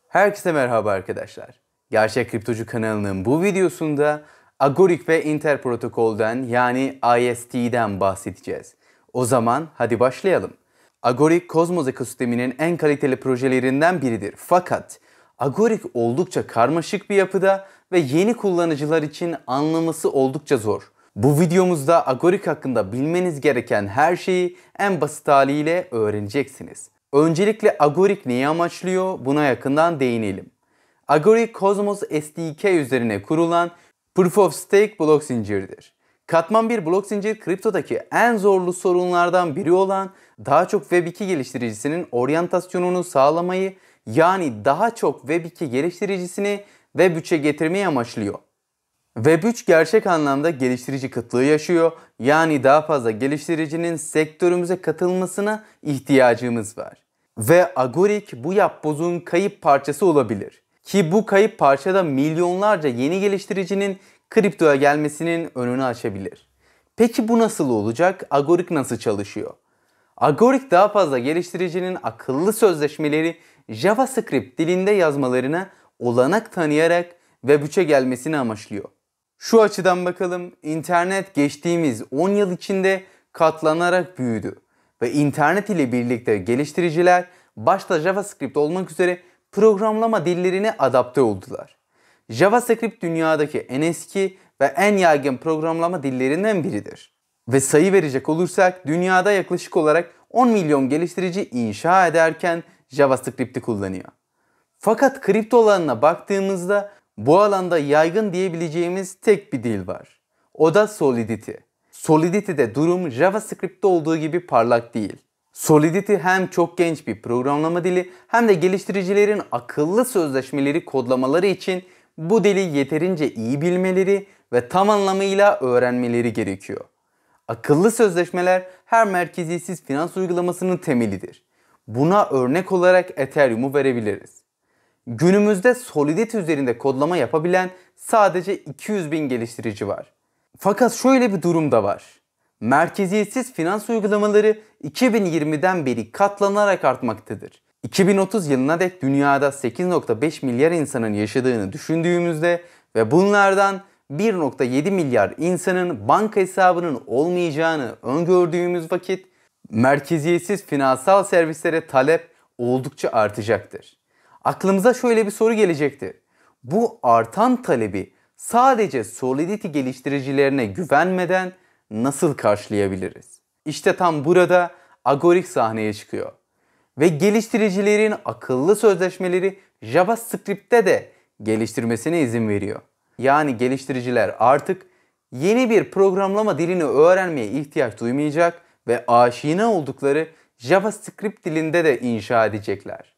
Herkese merhaba arkadaşlar. Gerçek Kriptocu kanalının bu videosunda Agoric ve Inter protokolden yani IST'den bahsedeceğiz. O zaman hadi başlayalım. Agoric, Cosmos ekosisteminin en kaliteli projelerinden biridir. Fakat Agoric oldukça karmaşık bir yapıda ve yeni kullanıcılar için anlaması oldukça zor. Bu videomuzda Agoric hakkında bilmeniz gereken her şeyi en basit haliyle öğreneceksiniz. Öncelikle Agoric neyi amaçlıyor? Buna yakından değinelim. Agoric, Cosmos SDK üzerine kurulan Proof of Stake blok zinciridir. Katman bir blok zincir, kriptodaki en zorlu sorunlardan biri olan daha çok Web2 geliştiricisinin oryantasyonunu sağlamayı, yani daha çok Web2 geliştiricisini Web3'e getirmeyi amaçlıyor. Web3 gerçek anlamda geliştirici kıtlığı yaşıyor. Yani daha fazla geliştiricinin sektörümüze katılmasına ihtiyacımız var. Ve Agoric bu yapbozun kayıp parçası olabilir. Ki bu kayıp parçada milyonlarca yeni geliştiricinin kriptoya gelmesinin önünü açabilir. Peki bu nasıl olacak? Agoric nasıl çalışıyor? Agoric daha fazla geliştiricinin akıllı sözleşmeleri JavaScript dilinde yazmalarına olanak tanıyarak Web3'e gelmesini amaçlıyor. Şu açıdan bakalım, internet geçtiğimiz 10 yıl içinde katlanarak büyüdü. Ve internet ile birlikte geliştiriciler başta JavaScript olmak üzere programlama dillerine adapte oldular. JavaScript dünyadaki en eski ve en yaygın programlama dillerinden biridir. Ve sayı verecek olursak dünyada yaklaşık olarak 10 milyon geliştirici inşa ederken JavaScript'i kullanıyor. Fakat kripto alanına baktığımızda bu alanda yaygın diyebileceğimiz tek bir dil var. O da Solidity. Solidity'de durum JavaScript'te olduğu gibi parlak değil. Solidity hem çok genç bir programlama dili hem de geliştiricilerin akıllı sözleşmeleri kodlamaları için bu dili yeterince iyi bilmeleri ve tam anlamıyla öğrenmeleri gerekiyor. Akıllı sözleşmeler her merkeziyetsiz finans uygulamasının temelidir. Buna örnek olarak Ethereum'u verebiliriz. Günümüzde Solidity üzerinde kodlama yapabilen sadece 200 bin geliştirici var. Fakat şöyle bir durum da var. Merkeziyetsiz finans uygulamaları 2020'den beri katlanarak artmaktadır. 2030 yılına dek dünyada 8.5 milyar insanın yaşadığını düşündüğümüzde ve bunlardan 1.7 milyar insanın banka hesabının olmayacağını öngördüğümüz vakit merkeziyetsiz finansal servislere talep oldukça artacaktır. Aklımıza şöyle bir soru gelecektir. Bu artan talebi sadece Solidity geliştiricilerine güvenmeden nasıl karşılayabiliriz? İşte tam burada Agoric sahneye çıkıyor. Ve geliştiricilerin akıllı sözleşmeleri JavaScript'te de geliştirmesine izin veriyor. Yani geliştiriciler artık yeni bir programlama dilini öğrenmeye ihtiyaç duymayacak ve aşina oldukları JavaScript dilinde de inşa edecekler.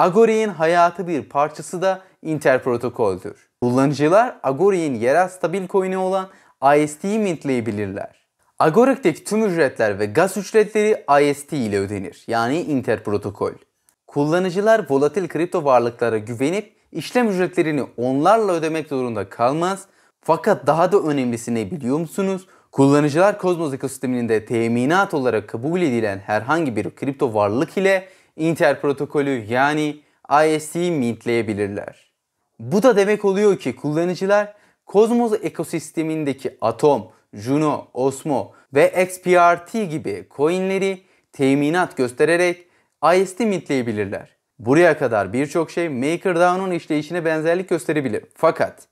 Agoric'in hayatı bir parçası da Inter protokoldür. Kullanıcılar Agoric'in yerel stabil coin'i olan IST'yi mintleyebilirler. Agoric'teki tüm ücretler ve gaz ücretleri IST ile ödenir. Yani Inter protokol. Kullanıcılar volatil kripto varlıklara güvenip işlem ücretlerini onlarla ödemek zorunda kalmaz. Fakat daha da önemlisi ne biliyor musunuz? Kullanıcılar Cosmos ekosisteminde teminat olarak kabul edilen herhangi bir kripto varlık ile Inter protokolü yani IST'yi mintleyebilirler. Bu da demek oluyor ki kullanıcılar Cosmos ekosistemindeki Atom, Juno, Osmo ve XPRT gibi coinleri teminat göstererek IST mintleyebilirler. Buraya kadar birçok şey MakerDAO'nun işleyişine benzerlik gösterebilir. Fakat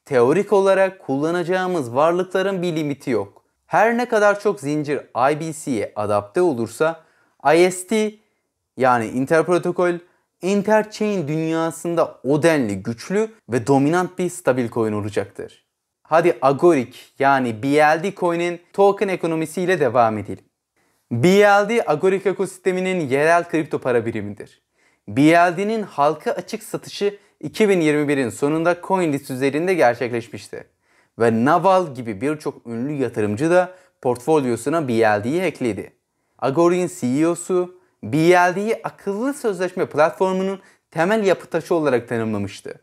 teorik olarak kullanacağımız varlıkların bir limiti yok. Her ne kadar çok zincir IBC'ye adapte olursa IST yani Inter protokol Interchain dünyasında o denli güçlü ve dominant bir stabil coin olacaktır. Hadi Agoric yani BLD coin'in token ekonomisiyle devam edelim. BLD Agoric ekosisteminin yerel kripto para birimidir. BLD'nin halka açık satışı 2021'in sonunda CoinList üzerinde gerçekleşmişti. Ve Naval gibi birçok ünlü yatırımcı da portfolyosuna BLD'yi ekledi. Agoric'in CEO'su BLD'yi akıllı sözleşme platformunun temel yapı taşı olarak tanımlamıştı.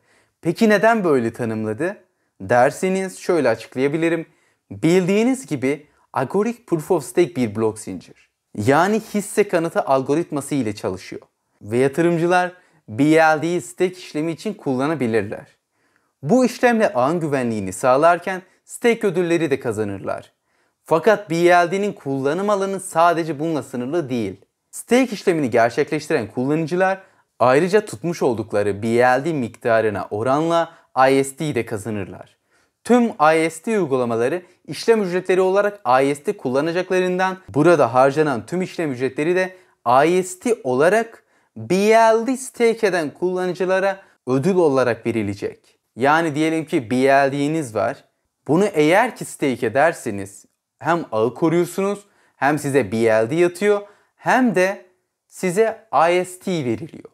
Peki neden böyle tanımladı? Derseniz şöyle açıklayabilirim. Bildiğiniz gibi Agoric Proof of Stake bir blok zincir. Yani hisse kanıtı algoritması ile çalışıyor. Ve yatırımcılar BLD'yi stake işlemi için kullanabilirler. Bu işlemle ağın güvenliğini sağlarken stake ödülleri de kazanırlar. Fakat BLD'nin kullanım alanı sadece bununla sınırlı değil. Stake işlemini gerçekleştiren kullanıcılar ayrıca tutmuş oldukları BLD miktarına oranla IST de kazanırlar. Tüm IST uygulamaları işlem ücretleri olarak IST kullanacaklarından burada harcanan tüm işlem ücretleri de IST olarak BLD stake eden kullanıcılara ödül olarak verilecek. Yani diyelim ki BLD'niz var. Bunu eğer ki stake ederseniz hem ağı koruyorsunuz, hem size BLD yatıyor, hem de size IST veriliyor.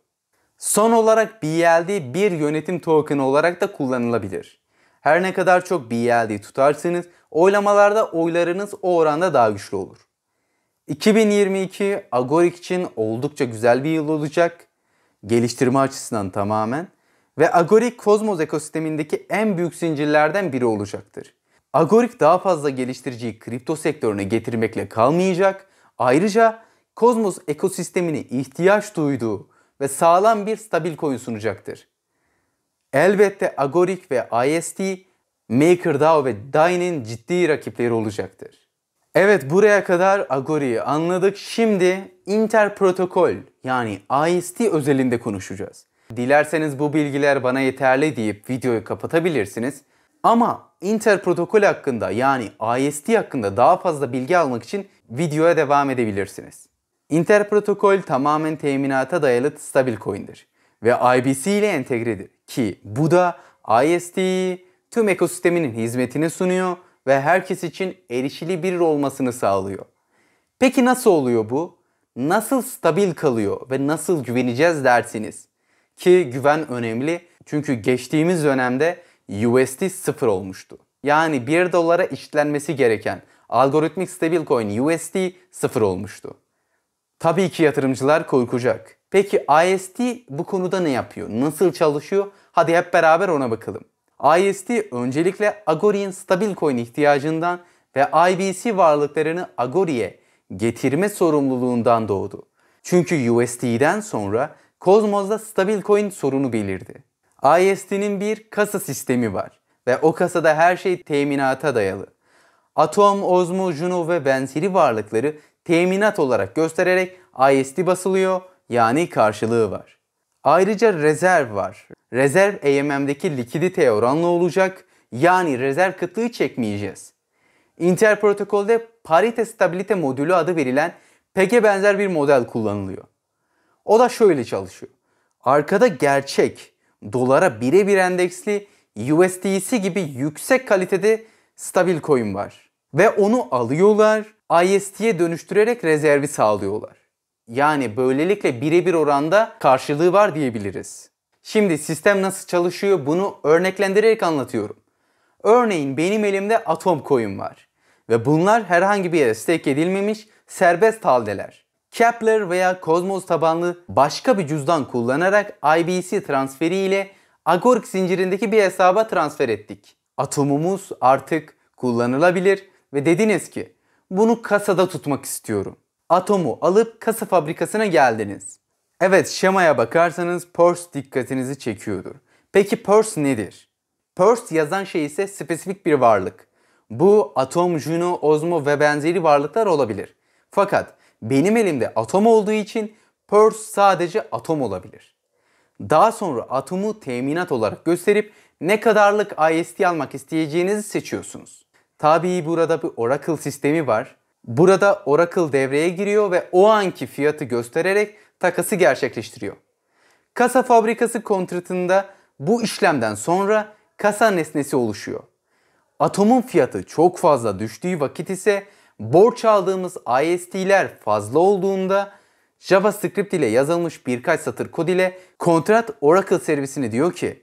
Son olarak BLD bir yönetim token'ı olarak da kullanılabilir. Her ne kadar çok BLD tutarsanız oylamalarda oylarınız o oranda daha güçlü olur. 2022 Agoric için oldukça güzel bir yıl olacak. Geliştirme açısından tamamen. Ve Agoric Cosmos ekosistemindeki en büyük zincirlerden biri olacaktır. Agoric daha fazla geliştiriciyi kripto sektörüne getirmekle kalmayacak. Ayrıca Cosmos ekosistemine ihtiyaç duyduğu ve sağlam bir stabil coin sunacaktır. Elbette Agoric ve IST, MakerDAO ve DAI'nin ciddi rakipleri olacaktır. Evet, buraya kadar Agoric'i anladık. Şimdi Interprotokol yani IST özelinde konuşacağız. Dilerseniz bu bilgiler bana yeterli deyip videoyu kapatabilirsiniz. Ama Interprotokol hakkında yani IST hakkında daha fazla bilgi almak için videoya devam edebilirsiniz. Interprotokol tamamen teminata dayalı stabil coin'dir ve IBC ile entegredir ki bu da IST'yi tüm ekosisteminin hizmetini sunuyor ve herkes için erişilebilir olmasını sağlıyor. Peki nasıl oluyor bu? Nasıl stabil kalıyor ve nasıl güveneceğiz dersiniz? Ki güven önemli çünkü geçtiğimiz dönemde USD 0 olmuştu. Yani 1 dolara işlenmesi gereken algoritmik stablecoin USD 0 olmuştu. Tabii ki yatırımcılar korkacak. Peki IST bu konuda ne yapıyor? Nasıl çalışıyor? Hadi hep beraber ona bakalım. IST öncelikle Agoric'in stabil coin ihtiyacından ve IBC varlıklarını Agoric'e getirme sorumluluğundan doğdu. Çünkü USD'den sonra Cosmos'da stabil coin sorunu belirdi. IST'nin bir kasa sistemi var ve o kasada her şey teminata dayalı. Atom, Osmo, Juno ve benzeri varlıkları teminat olarak göstererek IST basılıyor, yani karşılığı var. Ayrıca rezerv var. Rezerv AMM'deki likiditeye oranlı olacak, yani rezerv kıtlığı çekmeyeceğiz. Interprotokol'de parite stabilite modülü adı verilen PEG'e benzer bir model kullanılıyor. O da şöyle çalışıyor. Arkada gerçek, dolara birebir endeksli USDC gibi yüksek kalitede stabil coin var. Ve onu alıyorlar, IST'ye dönüştürerek rezervi sağlıyorlar. Yani böylelikle birebir oranda karşılığı var diyebiliriz. Şimdi sistem nasıl çalışıyor bunu örneklendirerek anlatıyorum. Örneğin benim elimde Atom coin var. Ve bunlar herhangi bir yere stake edilmemiş serbest haldeler. Kepler veya Cosmos tabanlı başka bir cüzdan kullanarak IBC transferi ile Agoric zincirindeki bir hesaba transfer ettik. Atomumuz artık kullanılabilir ve dediniz ki bunu kasada tutmak istiyorum. Atomu alıp kasa fabrikasına geldiniz. Evet, şemaya bakarsanız Purse dikkatinizi çekiyordur. Peki Purse nedir? Purse yazan şey ise spesifik bir varlık. Bu Atom, Juno, Osmo ve benzeri varlıklar olabilir. Fakat benim elimde Atom olduğu için Purse sadece Atom olabilir. Daha sonra Atom'u teminat olarak gösterip ne kadarlık IST almak isteyeceğinizi seçiyorsunuz. Tabii burada bir Oracle sistemi var. Burada Oracle devreye giriyor ve o anki fiyatı göstererek takası gerçekleştiriyor. Kasa fabrikası kontratında bu işlemden sonra kasa nesnesi oluşuyor. Atomun fiyatı çok fazla düştüğü vakit ise borç aldığımız IST'ler fazla olduğunda JavaScript ile yazılmış birkaç satır kod ile kontrat Oracle servisine diyor ki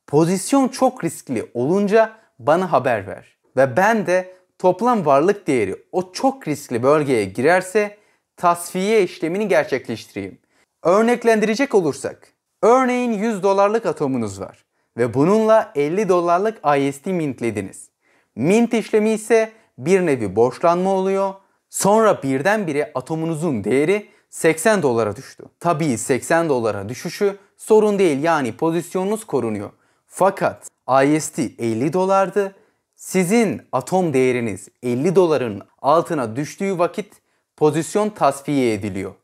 pozisyon çok riskli olunca bana haber ver. Ve ben de toplam varlık değeri o çok riskli bölgeye girerse tasfiye işlemini gerçekleştireyim. Örneklendirecek olursak, örneğin 100 dolarlık atomunuz var ve bununla 50 dolarlık IST mintlediniz. Mint işlemi ise bir nevi borçlanma oluyor. Sonra birdenbire atomunuzun değeri 80 dolara düştü. Tabii 80 dolara düşüşü sorun değil, yani pozisyonunuz korunuyor. Fakat IST 50 dolardı. Sizin atom değeriniz 50 doların altına düştüğü vakit pozisyon tasfiye ediliyor.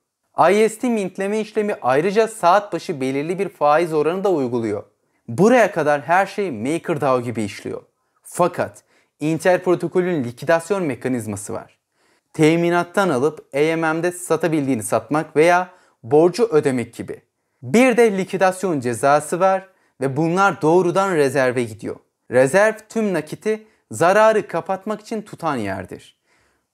IST mintleme işlemi ayrıca saat başı belirli bir faiz oranı da uyguluyor. Buraya kadar her şey MakerDAO gibi işliyor. Fakat Inter protokolün likidasyon mekanizması var. Teminattan alıp AMM'de satabildiğini satmak veya borcu ödemek gibi. Bir de likidasyon cezası var ve bunlar doğrudan rezerve gidiyor. Rezerv tüm nakiti zararı kapatmak için tutan yerdir.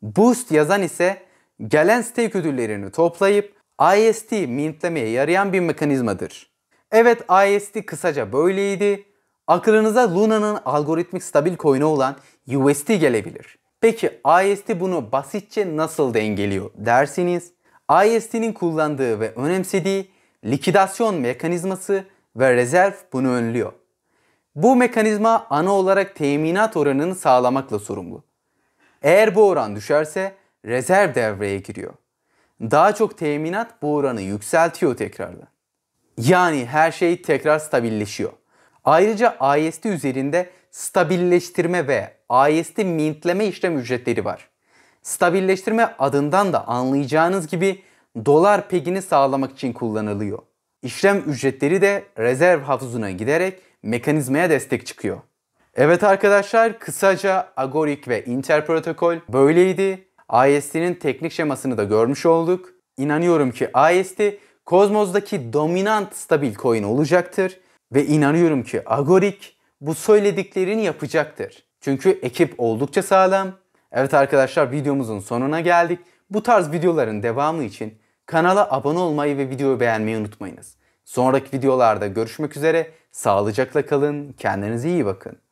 Boost yazan ise gelen stake ödüllerini toplayıp IST mintlemeye yarayan bir mekanizmadır. Evet, IST kısaca böyleydi. Aklınıza Luna'nın algoritmik stabil coin'i olan UST gelebilir. Peki IST bunu basitçe nasıl dengeliyor dersiniz? IST'nin kullandığı ve önemsediği likidasyon mekanizması ve rezerv bunu önlüyor. Bu mekanizma ana olarak teminat oranını sağlamakla sorumlu. Eğer bu oran düşerse rezerv devreye giriyor. Daha çok teminat bu oranı yükseltiyor tekrardan. Yani her şey tekrar stabilleşiyor. Ayrıca IST üzerinde stabilleştirme ve IST mintleme işlem ücretleri var. Stabilleştirme adından da anlayacağınız gibi dolar pegini sağlamak için kullanılıyor. İşlem ücretleri de rezerv havuzuna giderek mekanizmaya destek çıkıyor. Evet arkadaşlar, kısaca Agoric ve Inter protokol böyleydi. IST'nin teknik şemasını da görmüş olduk. İnanıyorum ki IST Kozmos'daki dominant stabil coin olacaktır. Ve inanıyorum ki Agoric bu söylediklerini yapacaktır. Çünkü ekip oldukça sağlam. Evet arkadaşlar, videomuzun sonuna geldik. Bu tarz videoların devamı için kanala abone olmayı ve videoyu beğenmeyi unutmayınız. Sonraki videolarda görüşmek üzere. Sağlıcakla kalın. Kendinize iyi bakın.